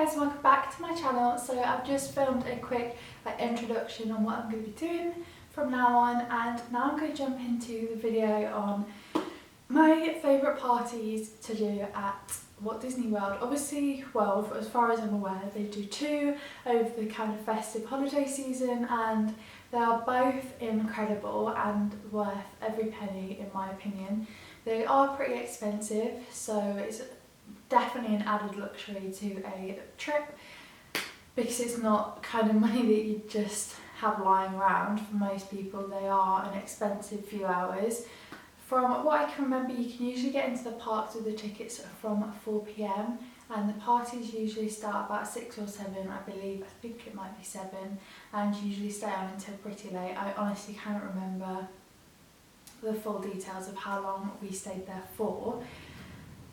guys, welcome back to my channel. So I've just filmed a quick introduction on what I'm going to be doing from now on, and now I'm going to jump into the video on my favourite parties to do at Walt Disney World. Obviously, well, as far as I'm aware, they do two over the kind of festive holiday season, and they are both incredible and worth every penny in my opinion. They are pretty expensive, so it's definitely an added luxury to a trip because it's not kind of money that you just have lying around. For most people, they are an expensive few hours. From what I can remember, you can usually get into the parks with the tickets from 4 PM and the parties usually start about 6 or 7, I believe. I think it might be 7, and usually stay on until pretty late. I honestly can't remember the full details of how long we stayed there for.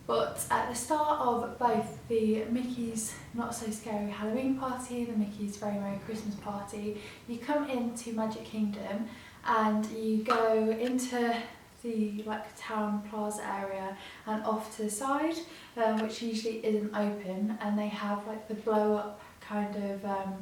But at the start of both the Mickey's Not So Scary Halloween party and the Mickey's Very Merry Christmas party, you come into Magic Kingdom and you go into the town plaza area and off to the side, which usually isn't open, and they have the blow up kind of I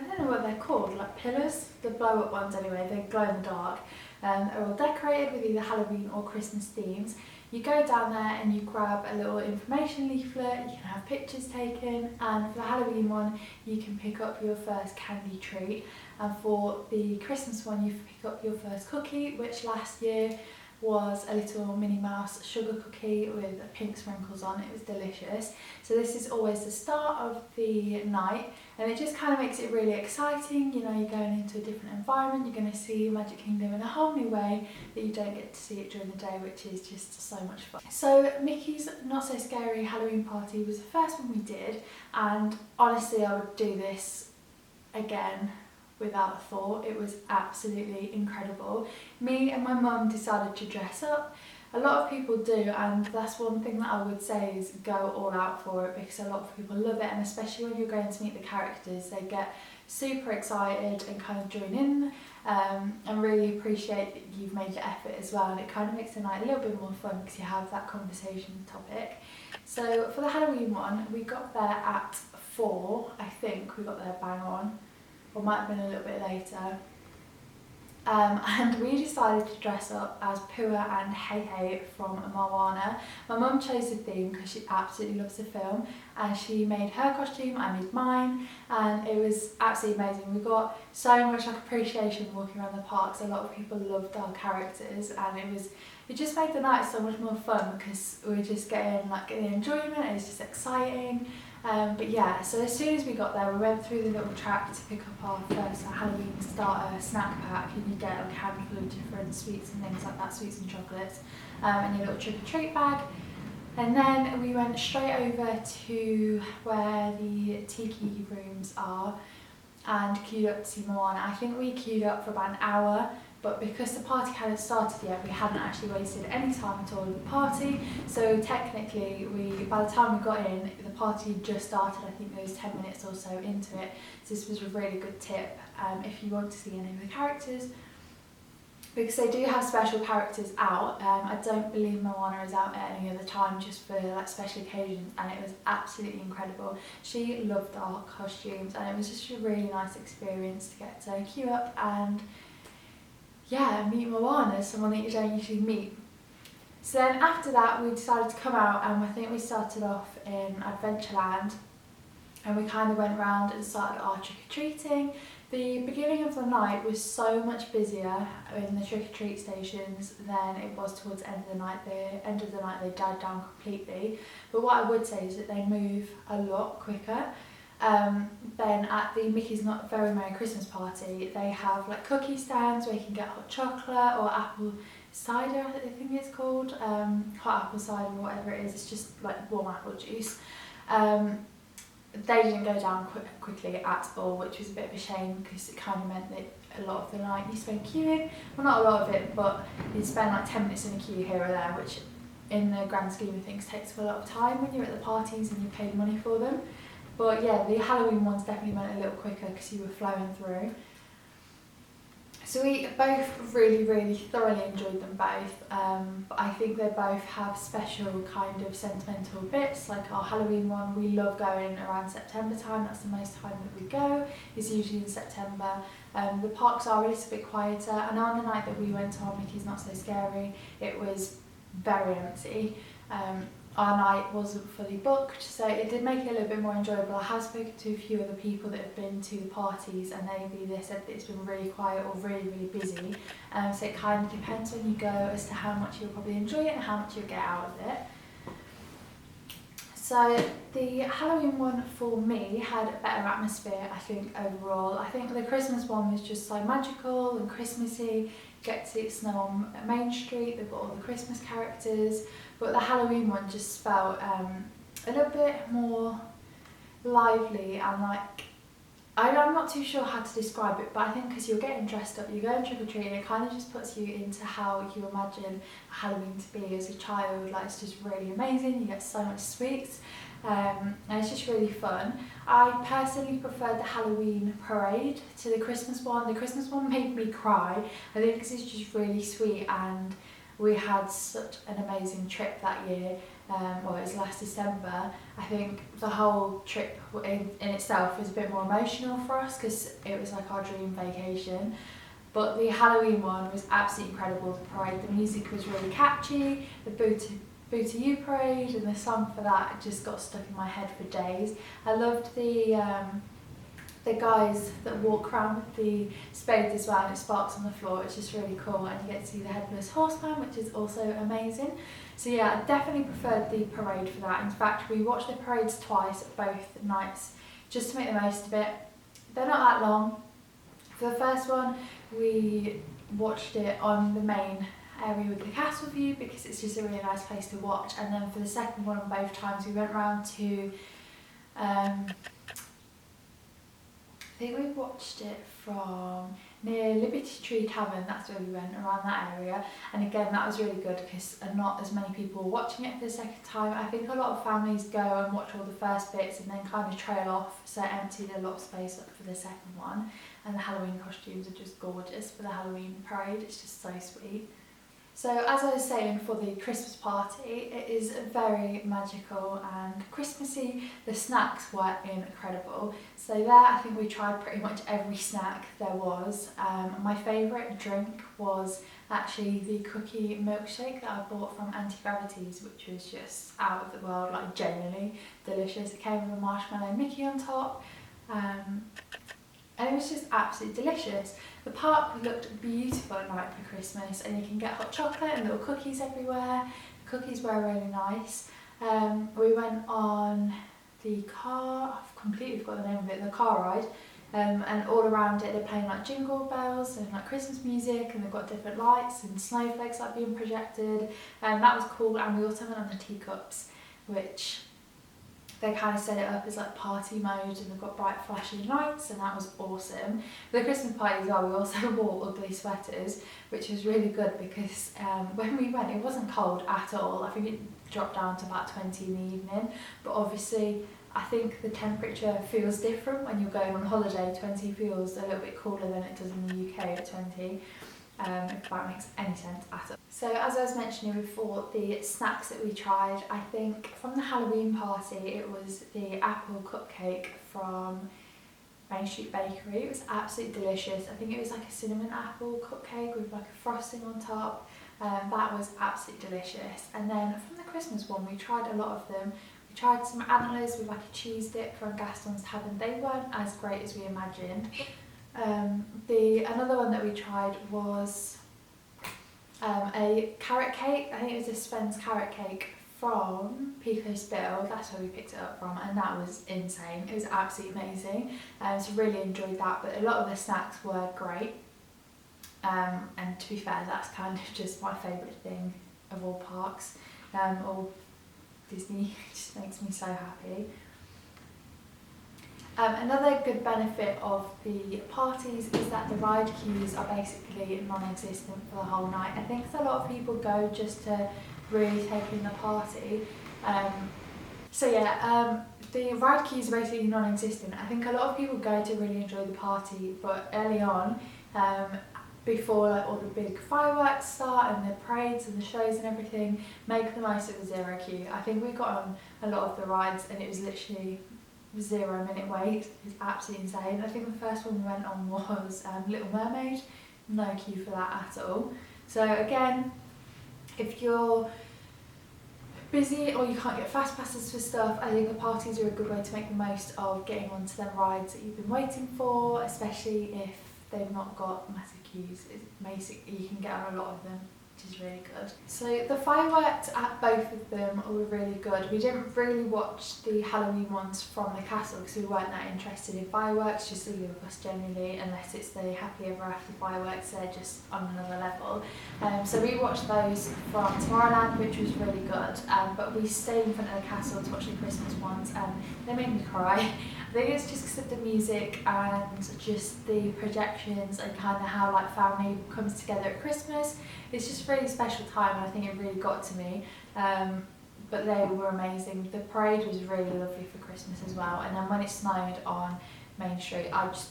don't know what they're called, pillars, the blow up ones anyway. They glow in the dark, and they're all decorated with either Halloween or Christmas themes. You go down there and you grab a little information leaflet, you can have pictures taken, and for the Halloween one you can pick up your first candy treat, and for the Christmas one you pick up your first cookie, which last year was a little Minnie Mouse sugar cookie with pink sprinkles on. It was delicious. So this is always the start of the night, and it just kind of makes it really exciting. You know, you're going into a different environment, you're going to see Magic Kingdom in a whole new way that you don't get to see it during the day, which is just so much fun. So Mickey's Not So Scary Halloween party was the first one we did, and honestly I would do this again without a thought. It was absolutely incredible. Me and my mum decided to dress up. A lot of people do, and that's one thing that I would say is go all out for it, because a lot of people love it, and especially when you're going to meet the characters, they get super excited and kind of join in and really appreciate that you've made your effort as well, and it kind of makes the night a little bit more fun because you have that conversation topic. So for the Halloween one, we got there at 4, I think we got there bang on, or might have been a little bit later, and we decided to dress up as Pua and Hey Hey from Moana. My mum chose the theme because she absolutely loves the film, and she made her costume, I made mine, and it was absolutely amazing. We got so much appreciation walking around the parks. A lot of people loved our characters, and it just made the night so much more fun because we were just getting the enjoyment, and it's just exciting. But yeah, so as soon as we got there, we went through the little track to pick up our first Halloween starter snack pack, and you get a handful of different sweets and things like that, sweets and chocolates, and your little trick or treat bag. And then we went straight over to where the tiki rooms are and queued up to see Moana. I think we queued up for about an hour, but because the party hadn't started yet, we hadn't actually wasted any time at all in the party. So technically, by the time we got in, the party had just started. I think there was 10 minutes or so into it. So this was a really good tip if you want to see any of the characters, because they do have special characters out. I don't believe Moana is out at any other time, just for special occasions, and it was absolutely incredible. She loved our costumes, and it was just a really nice experience to get to queue up and meet Moana, someone that you don't usually meet. So then after that we decided to come out, and I think we started off in Adventureland, and we kind of went around and started our trick-or-treating. The beginning of the night was so much busier in the trick-or-treat stations than it was towards the end of the night. The end of the night they died down completely, but what I would say is that they move a lot quicker. Then at the Mickey's Not Very Merry Christmas party, they have cookie stands where you can get hot chocolate or apple cider, I think it's called, hot apple cider or whatever it is. It's just warm apple juice. They didn't go down quickly at all, which was a bit of a shame, because it kind of meant that a lot of the night you spend queuing. Well, not a lot of it, but you spend 10 minutes in a queue here or there, which in the grand scheme of things takes a lot of time when you're at the parties and you paid money for them. But yeah, the Halloween ones definitely went a little quicker because you were flowing through. So we both really thoroughly enjoyed them both, but I think they both have special kind of sentimental bits. Like our Halloween one, we love going around September time, that's the most time that we go, is usually in September. The parks are a little bit quieter, and on the night that we went on Mickey's Not So Scary, it was very empty. Our night wasn't fully booked, so it did make it a little bit more enjoyable. I have spoken to a few other people that have been to the parties, and they said that it's been really quiet or really busy. So it kind of depends when you go as to how much you'll probably enjoy it and how much you'll get out of it. So the Halloween one for me had a better atmosphere, I think, overall. I think the Christmas one was just so magical and Christmassy. You get to see it snow on Main Street, they've got all the Christmas characters, but the Halloween one just felt a little bit more lively and like, I'm not too sure how to describe it, but I think because you're getting dressed up, you're going trick-or-treating, it kind of just puts you into how you imagine Halloween to be as a child. Like, it's just really amazing, you get so much sweets, and it's just really fun. I personally preferred the Halloween parade to the Christmas one. The Christmas one made me cry, I think because it's just really sweet, and we had such an amazing trip that year. Well, it was last December. I think the whole trip in itself was a bit more emotional for us because it was like our dream vacation. But the Halloween one was absolutely incredible. The parade, the music was really catchy, the Boo to You parade and the song for that just got stuck in my head for days. I loved the guys that walk around with the spades as well, and it sparks on the floor. It's just really cool, and you get to see the Headless Horseman, which is also amazing. So yeah, I definitely preferred the parade for that. In fact, we watched the parades twice, both nights, just to make the most of it. They're not that long. For the first one, we watched it on the main area with the castle view because it's just a really nice place to watch. And then for the second one, both times we went round to I think we watched it from near Liberty Tree Tavern, that's where we went, around that area. And again, that was really good because not as many people were watching it for the second time. I think a lot of families go and watch all the first bits and then kind of trail off, so it emptied a lot of space up for the second one. And the Halloween costumes are just gorgeous for the Halloween parade, it's just so sweet. So as I was saying, for the Christmas party, it is very magical and Christmassy. The snacks were incredible. So there, I think we tried pretty much every snack there was. My favourite drink was actually the cookie milkshake that I bought from Anti-Gravities, which was just out of the world, like genuinely delicious. It came with a marshmallow Mickey on top. And it was just absolutely delicious. The park looked beautiful at night for Christmas, and you can get hot chocolate and little cookies everywhere. The cookies were really nice. We went on the car, I've completely forgot the name of it, the car ride, and all around it they're playing like jingle bells and like Christmas music, and they've got different lights and snowflakes like being projected, and that was cool. And we also went on the teacups, which they kind of set it up as like party mode, and they've got bright flashing lights, and that was awesome. For the Christmas party as well, we also wore ugly sweaters, which was really good because when we went it wasn't cold at all. I think it dropped down to about 20 in the evening, but obviously I think the temperature feels different when you're going on holiday. 20 feels a little bit cooler than it does in the UK at 20. If that makes any sense at all. So as I was mentioning before, the snacks that we tried, I think from the Halloween party it was the apple cupcake from Main Street Bakery. It was absolutely delicious. I think it was like a cinnamon apple cupcake with like a frosting on top. That was absolutely delicious. And then from the Christmas one, we tried a lot of them. We tried some antlers with like a cheese dip from Gaston's Tavern. They weren't as great as we imagined. Another one that we tried was a carrot cake. I think it was a Sven's carrot cake from Pico Spill. That's where we picked it up from, and that was insane. It was absolutely amazing. So really enjoyed that, but a lot of the snacks were great. And to be fair, that's kind of just my favourite thing of all parks. All Disney just makes me so happy. Another good benefit of the parties is that the ride queues are basically non-existent for the whole night. I think a lot of people go just to really take in the party. The ride queues are basically non-existent. I think a lot of people go to really enjoy the party, but early on, before like all the big fireworks start and the parades and the shows and everything, make the most of the zero queue. I think we got on a lot of the rides and it was literally 0 minute wait. It's absolutely insane. I think the first one we went on was Little Mermaid, no queue for that at all. So again, if you're busy or you can't get fast passes for stuff, I think the parties are a good way to make the most of getting onto them rides that you've been waiting for, especially if they've not got massive queues. You can get on a lot of them, which is really good. So the fireworks at both of them were really good. We didn't really watch the Halloween ones from the castle because we weren't that interested in fireworks, just either of us generally, unless it's the happily ever after fireworks, they're just on another level. So we watched those from Tomorrowland, which was really good, but we stayed in front of the castle to watch the Christmas ones and they made me cry. I think it's just because of the music and just the projections and kind of how like family comes together at Christmas. It's just a really special time and I think it really got to me. But they were amazing. The parade was really lovely for Christmas as well, and then when it snowed on Main Street, I was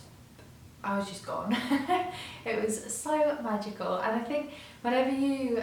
just gone. It was so magical, and I think whenever you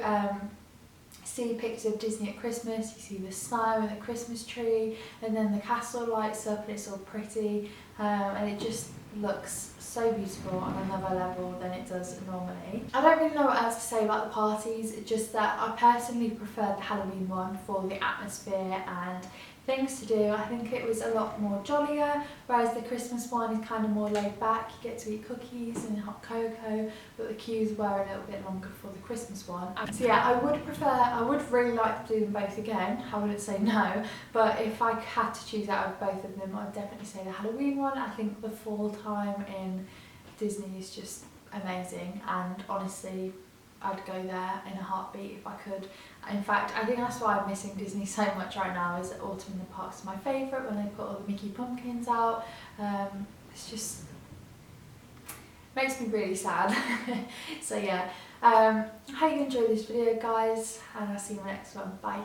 see pictures of Disney at Christmas, you see the snow and the Christmas tree, and then the castle lights up and it's all pretty, and it just looks so beautiful on another level than it does normally. I don't really know what else to say about the parties, it's just that I personally preferred the Halloween one for the atmosphere and things to do. I think it was a lot more jollier, whereas the Christmas one is kind of more laid back. You get to eat cookies and hot cocoa, but the queues were a little bit longer for the Christmas one. So yeah, I would really like to do them both again. I wouldn't say no, but if I had to choose out of both of them, I'd definitely say the Halloween one. I think the fall time in Disney is just amazing, and honestly, I'd go there in a heartbeat if I could. In fact, I think that's why I'm missing Disney so much right now, is that Autumn in the Park's my favourite, when they put all the Mickey pumpkins out. It's just makes me really sad. So yeah, I hope you enjoyed this video guys, and I'll see you in the next one. Bye.